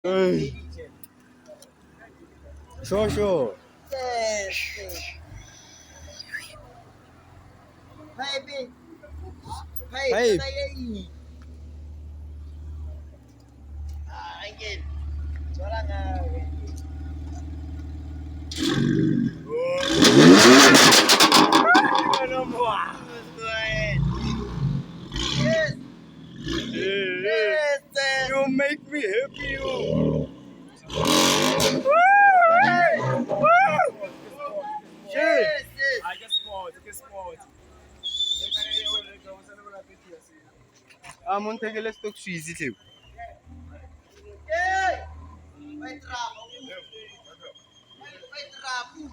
Hey, sure. Yes. Baby, hey, Hey, katayay. Again. Wala nga. ano mo ah? Go ahead. Yes. Yes. Yes. You make me happy, you. Shit. Yes. Yes. I'm on take a let's talk Sweezy too. Yes. May trapo. May trapo.